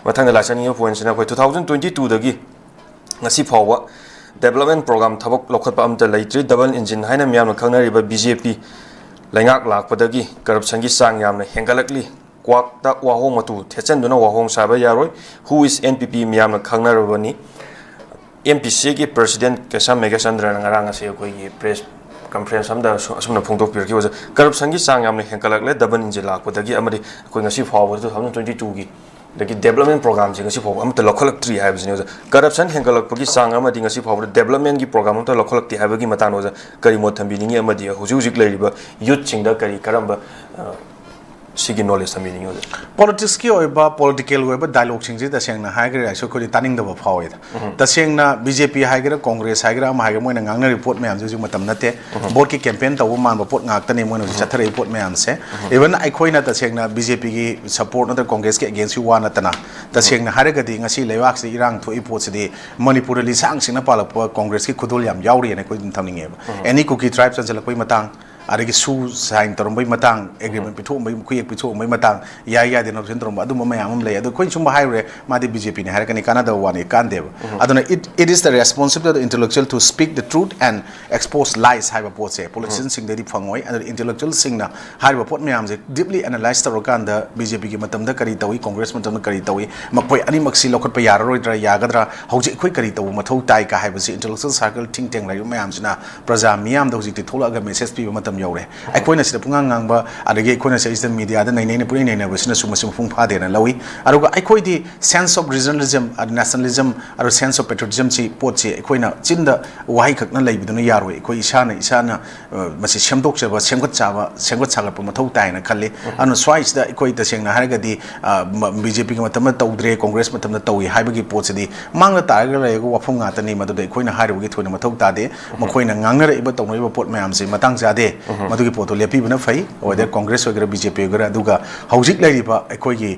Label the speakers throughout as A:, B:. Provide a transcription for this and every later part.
A: ꯃꯊꯪꯗ ꯂꯥꯛꯆꯅꯤꯡꯉꯤꯕ ꯄꯣꯏꯟꯠꯁꯤꯅ ꯑꯩꯈꯣꯏ 2022ꯗꯒꯤ ꯉꯁꯤ ꯐꯥꯎꯕ ꯗꯦꯕꯂꯞꯃꯦꯟꯠ ꯄ꯭ꯔꯣꯒ꯭ꯔꯥꯝ ꯊꯕꯛ ꯂꯧꯈꯠꯄ ꯑꯃꯠꯇ ꯂꯩꯇ꯭ꯔꯤ ꯗꯕꯜ ꯏꯟꯖꯤꯟ ꯍꯥꯏꯅ ꯃꯤꯌꯥꯝꯅ ꯈꯪꯅꯔꯤꯕ BJP ꯂꯩꯉꯥꯛ ꯂꯥꯛꯄꯗꯒꯤ ꯀꯔꯞꯁꯟꯒꯤ ꯆꯥꯡ ꯌꯥꯝꯅ ꯍꯦꯟꯒꯠꯂꯛꯂꯤ ꯀ꯭ꯋꯥꯛꯇ ꯋꯥꯍꯣꯡ ꯃꯇꯨ ꯊꯦꯠꯆꯟꯗꯨꯅ ꯋꯥꯍꯣꯡ ꯁꯥꯕ ꯌꯥꯔꯣꯏ ꯍꯨ ꯏꯁ NPP ꯃꯤꯌꯥꯝꯅ ꯈꯪꯅꯔꯕꯅꯤ MPCꯒꯤ ꯄ꯭ꯔꯁꯤꯗꯦꯟꯠ ꯀꯦꯁꯥ ꯉꯔꯥꯡ ꯑꯁꯤ ꯑꯩꯈꯣꯏꯒꯤ ꯄ꯭ꯔꯦꯁ ꯀꯟꯐꯔꯦꯟꯁ ꯑꯃꯗ ꯑꯁꯨꯝꯅ ꯐꯣꯡꯗꯣꯛꯄꯤꯔꯛꯈꯤꯕ ꯀꯔꯞꯁꯟꯒꯤ ꯆꯥꯡ ꯌꯥꯝꯅ ꯍꯦꯟꯒꯠꯂꯛꯂꯦ ꯗꯕꯜ ꯏꯟꯖꯤꯟ ꯂꯥꯛꯄꯗꯒꯤ ꯑꯃꯗꯤ ꯑꯩꯈꯣꯏ ꯉꯁꯤ ꯐꯥꯎꯕ 2022ꯒꯤ ꯗꯒꯤ ꯗꯦꯕꯂꯞꯃꯦꯟꯠ ꯄ꯭ꯔꯣꯒ꯭ꯔꯥꯝꯁꯤ ꯉꯁꯤ ꯐꯥꯎꯕ ꯑꯃꯠꯇ ꯂꯧꯈꯠꯂꯛꯇ꯭ꯔꯤ ꯍꯥꯏꯕꯁꯤꯅꯤ ꯀꯔꯞꯁꯟ ꯍꯦꯟꯒꯠꯂꯛꯄꯒꯤ ꯆꯥꯡ ꯑꯃꯗꯤ ꯉꯁꯤ ꯐꯥꯎꯕꯗ ꯗꯦꯕꯂꯞꯃꯦꯟꯠꯒꯤ ꯄ꯭ꯔꯣꯒ꯭ꯔꯥꯝ ꯑꯃꯠꯇ ꯂꯧꯈꯠꯂꯛꯇꯦ ꯍꯥꯏꯕꯒꯤ ꯃꯇꯥꯡꯗ ꯀꯔꯤ ꯃꯣꯠ ꯊꯝꯕꯤꯅꯤꯡꯉꯤ ꯑꯃꯗꯤ ꯍꯧꯖꯤꯛ ꯂꯩꯔꯤꯕ ꯌꯨꯠꯁꯤꯡꯗ ꯀꯔꯝꯕ ꯁꯤꯒꯤ ꯅꯣꯂꯦꯖ ꯊꯝꯕꯤꯅꯤꯡꯉꯤ ꯑꯣꯖꯥ
B: ꯄꯣꯂꯤꯇꯤꯛꯁꯀꯤ ꯑꯣꯏꯕ ꯄꯣꯂꯤꯇꯤꯀꯦꯜ ꯑꯣꯏꯕ ꯗꯥꯏꯂꯣꯒꯁꯤꯡꯁꯤ ꯇꯁꯦꯡꯅ ꯍꯥꯏꯒ꯭ꯔꯦ ꯑꯩꯈꯣꯏꯗꯤ ꯇꯥꯅꯤꯡꯗꯕ ꯐꯥꯎꯏꯗ ꯇꯁꯦꯡꯅ BJP ꯍꯥꯏꯒꯦꯔꯥ ꯀꯣꯡꯒ꯭ꯔꯦꯁ ꯍꯥꯏꯒꯦꯔꯥ ꯑꯃ ꯍꯥꯏꯒꯦꯔꯥ ꯃꯣꯏꯅ ꯉꯥꯡꯅꯔꯤꯕ ꯄꯣꯠ ꯃꯌꯥꯝꯁꯤ ꯍꯧꯖꯤꯛ ꯃꯇꯝ ꯅꯠꯇꯦ ꯚꯣꯠꯀꯤ ꯀꯦꯝꯄꯦꯟ ꯇꯧꯕ ꯃꯥꯟꯕ ꯄꯣꯠ ꯉꯥꯛꯇꯅꯤ ꯃꯣꯏꯅ ꯍꯧꯖꯤꯛ ꯆꯠꯊꯔꯛꯏꯕ ꯄꯣꯠ ꯃꯌꯥꯝꯁꯦ ꯏꯚꯟ ꯑꯩꯈꯣꯏꯅ ꯇꯁꯦꯡꯅ BJPꯒꯤ ꯁꯄꯣꯔꯠ ꯅꯠꯇ꯭ꯔꯒ ꯀꯣꯡꯒ꯭ꯔꯦꯁꯀꯤ ꯑꯦꯒꯦꯟꯁꯀꯤ ꯋꯥ ꯅꯠꯇꯅ ꯇꯁꯦꯡꯅ ꯍꯥꯏꯔꯒꯗꯤ ꯉꯁꯤ ꯂꯩꯕꯥꯛꯁꯤꯗ ꯏꯔꯥꯡ ꯊꯣꯛꯏ ꯄꯣꯠꯁꯤꯗꯤ ꯃꯅꯤꯄꯨꯔꯗ ꯂꯤꯁꯥꯡꯁꯤꯡꯅ ꯄꯥꯜꯂꯛꯄ ꯀꯣꯡꯒ꯭ꯔꯦꯁꯀꯤ ꯈꯨꯗꯣꯜ ꯌꯥꯝ ꯌꯥꯎꯔꯤꯑꯅ ꯑꯩꯈꯣꯏ ꯑꯗꯨꯝ ꯊꯝꯅꯤꯡꯉꯦꯕ ꯑꯦꯅꯤ ꯀꯨꯀꯤ ꯇ꯭ꯔꯥꯏꯕ ꯆꯟꯁꯤꯜꯂꯛꯄꯒꯤ ꯃꯇꯥꯡ ꯑꯗꯒꯤ ꯁꯨ ꯁꯥꯏꯟ ꯇꯧꯔꯝꯕꯒꯤ ꯃꯇꯥꯡ ꯑꯦꯒ꯭ꯔꯤꯃꯦꯟꯠ ꯄꯤꯊꯣꯛꯑꯝꯕꯒꯤ ꯈꯨꯌꯦꯛ ꯄꯤꯊꯣꯛꯑꯝꯕꯒꯤ ꯃꯇꯥꯡ ꯌꯥꯏ ꯌꯥꯗꯦ ꯅꯣꯇꯤꯐꯤꯀꯦꯁꯟ ꯇꯧꯔꯝꯕ ꯑꯗꯨꯝꯕ ꯃꯌꯥꯝ ꯑꯃ ꯂꯩ ꯑꯗꯣ ꯑꯩꯈꯣꯏ ꯁꯨꯝ ꯍꯥꯏꯔꯨꯔꯦ ꯃꯥꯗꯤ BJPꯅꯤ ꯍꯥꯏꯔꯛꯀꯅꯤ ꯀꯥꯟꯅꯗꯕ ꯋꯥꯅꯤ ꯀꯥꯟꯗꯦꯕ ꯑꯗꯨꯅ it is the responsibility of the intellectual to speak the truth and expose lies ꯍꯥꯏꯕ ꯄꯣꯠꯁꯦ ꯄꯣꯂꯤꯇꯤꯁꯤꯌꯟꯁꯤꯡꯗꯗꯤ ꯐꯪꯉꯣꯏ ꯑꯗꯨꯅ intellectualꯁꯤꯡꯅ ꯍꯥꯏꯔꯤꯕ ꯄꯣꯠ ꯃꯌꯥꯝꯁꯦ ꯗꯤꯞꯂꯤ ꯑꯦꯅꯥꯂꯥꯏꯖ ꯇꯧꯔꯀꯥꯟꯗ BJPꯒꯤ ꯃꯇꯝꯗ ꯀꯔꯤ ꯇꯧꯏ ꯀꯣꯡꯒ꯭ꯔꯦꯁ ꯃꯇꯝꯗ ꯀꯔꯤ ꯇꯧꯏ ꯃꯈꯣꯏ ꯑꯅꯤꯃꯛꯁꯤ ꯂꯧꯈꯠꯄ ꯌꯥꯔꯔꯣꯏꯗ꯭ꯔꯥ ꯌꯥꯒꯗ꯭ꯔꯥ ꯍꯧꯖꯤꯛ ꯑꯩꯈꯣꯏ ꯀꯔꯤ ꯇꯧꯕ ꯃꯊꯧ ꯇꯥꯏ ꯀ ꯍꯥꯏꯕꯁꯤ intellectual circle think tank ꯂꯩꯔꯤꯕ ꯃꯌꯥꯝꯁꯤꯅ प्रजा मियाम दौजिक्ति थोलगा मेसेज पीबा मतम यौरे अखोइना सिदा पुंगा ngang adagi अखोइना सिदा मीडिया दा नैनै पुरै नैनाबसिना सुमसुम फुं फादेना लवी अरुगा अखोइदि sense of regionalism and nationalism अरु सेंस ऑफ पेट्रियोटिज्म छि पोतछि अखोइना चिन्दा वाहि खकना लैबिदुना यारोय अखोइ इसाना मसि सेमदोकचबा सेंगत सागप मथौ तायना खल्ले अनु स्वाइसदा अखोइ तसेंगना हारगदि BJP के मतम तौद्रे कांग्रेस मतम तौइ हाइबगी पोतसिदि मांगना तारगा लैगो वाफम गातनी मदुदा अखोइना हाइरबगी थोइना मथौ तादे मखोइना ngangnaraiba tawnaiba pot mayamse matang jade madugi poto lepibana fai whether congress or BJP or aduga hojik lairiba akoigi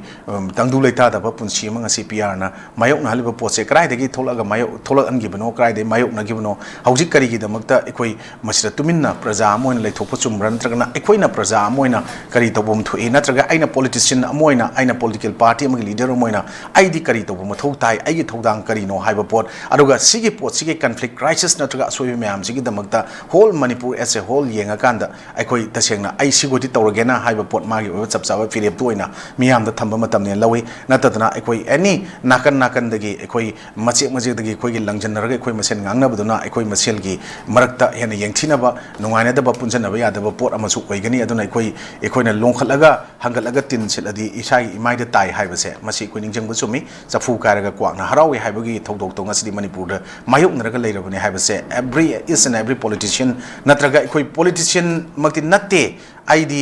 B: tangdu leita da punsi ma ngasi PR na mayok na haliba potse krai dagi tholaga mayok tholak angibano krai de mayok na gibano hojik kari gi damakta akoi masira tuminna praja amoina leithokpa chumran tragana akoina praja amoina kari tobum thui natraga aina politician amoina aina political party amagi leader amoina aidi kari tobum mathau tai aigi thodang kari no haiba pot aduga sigi pot sigi conflict crisis natraga asoi mayam sigi damakta whole manipur as a whole yenga kanda akoi tasengna ai sigoti tawragena haiba pot magi oba chapchaba philip toina miyam da thamba matam ne lawi natadna akoi any nakan dagi akoi mache dagi akoi gi langjannaraga akoi masen ngangna baduna akoi masel gi marakta hena yengthina ba nungaina da ba punjana ba yada ba pot amasu oigani aduna akoi na longkhalaga hangalaga tin siladi isai imai da tai haibase masi akoi ningjang bu sumi chafu karaga kwakna harawi haibagi thodok tonga sidi manipur da mayok naraga leirabani haibase every politician natraga akoi politician makti natte aidi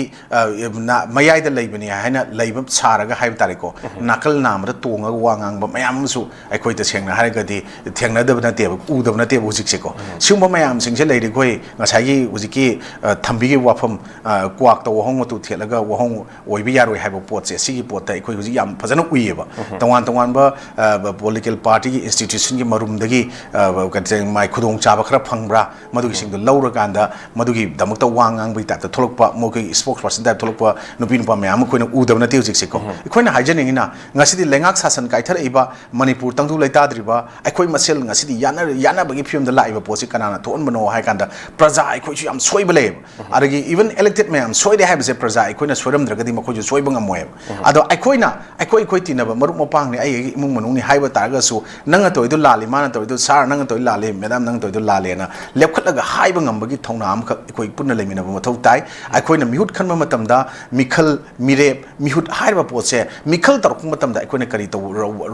B: mayai da laibani haina laibam saraga haib tariko nakal namra tonga wangang ba mayam su akoi ta sengna haragadi thengna da bana te u da bana te hujik se ko sumba mayam singse leiri koi ngasai gi hujiki thambi gi wafam kwak to wahong tu thelaga wahong oibi yaroi haiba pot se sigi pot ta akoi hujik yam phajana uieba tongan ba political party institution gi marum dagi kan mai khudong chaba khara phangbra madugi sing do laura kanda madugi damakta wangang bai ta tholokpa moki spokesperson da tholokpa nupi nupa mayam koina udabna te hujik se ko koina haijaning ina ngasidi lengak sasan kaithara iba manipur tangdu leita driba akoi masel ngasidi yana bagi film da laiba posi kanana thon bano hai kanda praja akoi chu yam soiba le adagi even elected mayam soide hai base praja akoina soiram dragadi makoi ju soiba ngamoy ado akoi tinaba marup mapang ni ai imung manung ni haiba targa su nanga toidu lali mana toidu sar nanga toidu lali madam nanga toidu lali na lepkhatlaga haiba ngambagi thongna am kha akoi punna lemina ba mathau tai akoina mihut khanma matamda mikhal mirep mihut haiba potse mikhal taruk matamda akoina kari to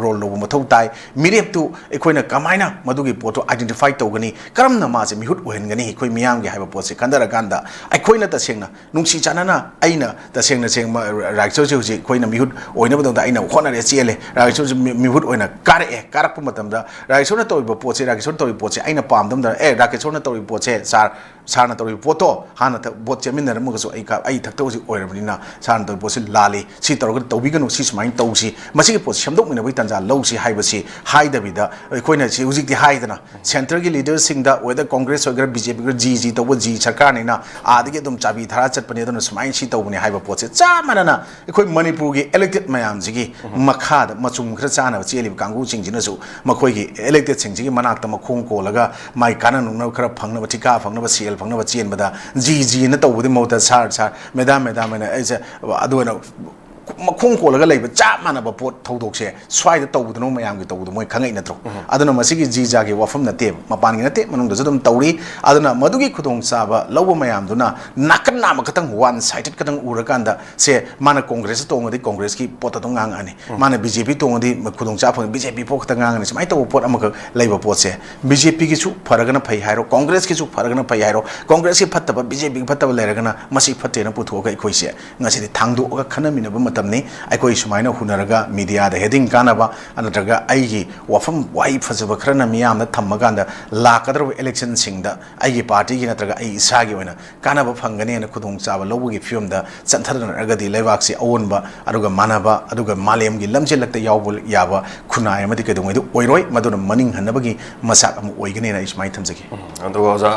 B: role lo mathau tai mirep tu akoina kamaina madugi poto identify togani karamna ma se mihut ohengani akoi miyam gi haiba potse kandara ganda akoina ta sengna nungsi chanana aina ta sengna rakcho ji akoina mihut oina badong da aina khona re chele rakcho mihut oina karak matamda rakcho na toiba potse rakcho toiba potse aina pamdam da rakcho na toiba potse sar ꯁꯥꯔꯅ ꯇꯧꯔꯤꯕ ꯄꯣꯠꯇꯣ ꯍꯥꯟꯅ boat ꯆꯦꯟꯃꯤꯟꯅꯔꯝꯃꯒꯁꯨ ꯑꯩ ꯊꯛꯇ ꯍꯧꯖꯤꯛ ꯑꯣꯏꯔꯕꯅꯤꯅ ꯁꯥꯔꯅ ꯇꯧꯔꯤꯕ ꯄꯣꯠꯁꯤ ꯂꯥꯜꯂꯤ ꯁꯤ ꯇꯧꯔꯒ ꯇꯧꯕꯤꯒꯅꯨ ꯁꯤ ꯁꯨꯃꯥꯏꯅ ꯇꯧꯁꯤ ꯃꯁꯤꯒꯤ ꯄꯣꯠ ꯁꯦꯝꯗꯣꯛꯃꯤꯟꯅꯕꯒꯤ ꯇꯥꯟꯖꯥ ꯂꯧꯁꯤ ꯍꯥꯏꯕꯁꯤ ꯍꯥꯏꯗꯕꯤꯗ ꯑꯩꯈꯣꯏꯅ ꯁꯤ ꯍꯧꯖꯤꯛꯇꯤ ꯍꯥꯏꯗꯅ ꯁꯦꯟꯇꯔꯒꯤ ꯂꯤꯗꯔꯁꯤꯡꯗ ꯋꯦꯗꯔ ꯀꯣꯡꯒ꯭ꯔꯦꯁ ꯑꯣꯏꯒꯦꯔꯥ ꯕꯤꯖꯦꯄꯤ ꯑꯣꯏꯒꯦꯔꯥ ꯖꯤ ꯇꯧꯕ ꯖꯤ ꯁꯔꯀꯥꯔꯅꯤꯅ ꯑꯥꯗꯒꯤ ꯑꯗꯨꯝ ꯆꯥꯕꯤ ꯊꯥꯔ ꯆꯠꯄꯅꯤ ꯑꯗꯨꯅ ꯁꯨꯃꯥꯏꯅ ꯁꯤ ꯇꯧꯕꯅꯤ ꯍꯥꯏꯕ ꯄꯣꯠꯁꯦ ꯆꯞ ꯃꯥꯟꯅꯅ ꯑꯩꯈꯣꯏ ꯃꯅꯤꯄꯨꯔꯒꯤ ꯑꯦꯂꯦꯛꯇꯦꯠ ꯃꯌꯥꯝꯁꯤꯒꯤ ꯃꯈꯥꯗ ꯃꯆꯨꯝ ꯈꯔ ꯆꯥꯅꯕ ꯆꯦꯜꯂꯤꯕ ꯀꯥꯡꯕꯨꯁꯤꯡꯁꯤꯅꯁꯨ ꯃꯈꯣꯏꯒꯤ ꯑꯦꯂꯦꯛꯇꯦꯠꯁꯤꯡꯁꯤꯒꯤ ꯃꯅꯥꯛꯇ ꯃꯈꯣꯡ ꯀꯣꯜꯂꯒ ꯃꯥꯏ ꯀꯥꯟꯅꯅꯨꯡꯅꯕ ꯈꯔ ꯐꯪꯅꯕ ꯊꯤꯀꯥ ꯐꯪꯅꯕ ꯁꯦꯜ ꯐꯪꯅꯕ ꯆꯦꯟꯕꯗ ꯖꯤꯅ ꯇꯧꯕꯗꯤ ꯃꯍꯨꯠꯇ ꯁꯥꯔ ꯃꯦꯗꯥꯝ ꯍꯥꯏꯅ ꯑꯩꯁꯦ ꯑꯗꯨ ꯑꯣꯏꯅ ꯃꯈꯣꯡ ꯀꯣꯜꯂꯒ ꯂꯩꯕ ꯆꯞ ꯃꯥꯟꯅꯕ ꯄꯣꯠ ꯊꯧꯗꯣꯛꯁꯦ ꯁ꯭ꯋꯥꯏꯗ ꯇꯧꯕꯗꯅꯣ ꯃꯌꯥꯝꯒꯤ ꯇꯧꯕꯗꯣ ꯃꯣꯏ ꯈꯪꯉꯛꯏ ꯅꯠꯇ꯭ꯔꯣ ꯑꯗꯨꯅ ꯃꯁꯤꯒꯤ ꯖꯤꯖꯥꯒꯤ ꯋꯥꯐꯝ ꯅꯠꯇꯦ ꯃꯄꯥꯟꯒꯤ ꯅꯠꯇꯦ ꯃꯅꯨꯡꯗꯁꯨ ꯑꯗꯨꯝ ꯇꯧꯔꯤ ꯑꯗꯨꯅ ꯃꯗꯨꯒꯤ ꯈꯨꯗꯣꯡꯆꯥꯕ ꯂꯧꯕ ꯃꯌꯥꯝꯗꯨꯅ ꯅꯥꯀꯟ ꯅꯥꯝꯃ ꯈꯛꯇꯪ ꯋꯥꯟ ꯁꯥꯏꯗꯦꯠ ꯈꯛꯇꯪ ꯎꯔꯀꯥꯟꯗ ꯁꯦ ꯃꯥꯅ ꯀꯣꯡꯒ꯭ꯔꯦꯁꯇ ꯇꯣꯡꯉꯗꯤ ꯀꯣꯡꯒ꯭ꯔꯦꯁꯀꯤ ꯄꯣꯠꯇ ꯑꯗꯨꯝ ꯉꯥꯡꯉꯛꯑꯅꯤ ꯃꯥꯅ ꯕꯤꯖꯦꯄꯤ ꯇꯣꯡꯉꯗꯤ ꯈꯨꯗꯣꯡꯆꯥꯕ ꯐꯪꯉꯤ ꯕꯤꯖꯦꯄꯤ ꯄꯣꯠ ꯈꯛꯇ ꯉꯥꯡꯉꯅꯤ ꯁꯨꯃꯥꯏꯅ ꯇꯧꯕ ꯄꯣꯠ ꯑꯃꯈꯛ ꯂꯩꯕ ꯄꯣꯠꯁꯦ ꯕꯤꯖꯦꯄꯤꯒꯤꯁꯨ ꯐꯔꯒꯅ ꯐꯩ ꯍꯥꯏꯔോ ꯀꯣꯡꯒ꯭ꯔꯦꯁꯀꯤꯁꯨ ꯐꯔꯒꯅ ꯐꯩ ꯍꯥꯏꯔോ ꯀꯣꯡꯒ꯭ꯔꯦꯁꯀꯤ ꯐꯠꯇꯕ ꯕꯤꯖꯦꯄꯤꯒꯤ ꯐꯠꯇꯕ ꯂꯩꯔꯒꯅ ꯃꯁꯤ ꯐꯠꯇꯦꯅ ꯄꯨꯊꯣꯛꯑꯒ ꯑꯩꯈꯣꯏꯁꯦ ꯉꯁꯤꯗꯤ ꯊꯥꯡꯗꯣꯛꯑꯒ ꯈꯟꯅꯃꯤꯟꯅꯕ ꯃꯇꯝꯅꯤ ꯑꯩꯈꯣꯏ ꯁꯨꯃꯥꯏꯅ ꯍꯨꯟꯅꯔꯒ ꯃꯤꯗꯤꯌꯥꯗ ꯍꯦꯗꯤꯡ ꯀꯥꯟꯅꯕ ꯅꯠꯇ꯭ꯔꯒ ꯑꯩꯒꯤ ꯋꯥꯐꯝ ꯋꯥꯍꯩ ꯐꯖꯕ ꯈꯔꯅ ꯃꯤꯌꯥꯝꯗ ꯊꯝꯃꯀꯥꯟꯗ ꯂꯥꯛꯀꯗꯧꯔꯤꯕ ꯏꯂꯦꯛꯁꯟꯁꯤꯡꯗ ꯑꯩꯒꯤ ꯄꯥꯔꯇꯤꯒꯤ ꯅꯠꯇ꯭ꯔꯒ ꯑꯩ ꯏꯁꯥꯒꯤ ꯑꯣꯏꯅ ꯀꯥꯟꯅꯕ ꯐꯪꯒꯅꯤꯅ ꯈꯨꯗꯣꯡꯆꯥꯕ ꯂꯧꯕꯒꯤ ꯐꯤꯕꯝꯗ ꯆꯠꯊꯅꯔꯒꯗꯤ ꯂꯩꯕꯥꯛꯁꯤ ꯑꯑꯣꯟꯕ ꯑꯗꯨꯒ ꯃꯥꯟꯅꯕ ꯑꯗꯨꯒ ꯃꯥꯂꯦꯝꯒꯤ ꯂꯝꯖꯦꯜꯂꯛꯇ ꯌꯥꯎꯕ ꯌꯥꯕ ꯈꯨꯟꯅꯥꯏ ꯑꯃꯗꯤ ꯀꯩꯗꯧꯉꯩꯗ ꯑꯣꯏꯔꯣꯏ ꯃꯗꯨꯅ ꯃꯅꯤꯡ ꯍꯟꯅꯕꯒꯤ ꯃꯁꯛ ꯑꯃ ꯑꯣꯏꯒꯅꯤꯅ ꯑꯩ ꯁꯨꯃꯥꯏꯅ ꯊꯝꯖꯒꯦ
A: ꯑꯗꯨꯒ ꯑꯣꯖꯥ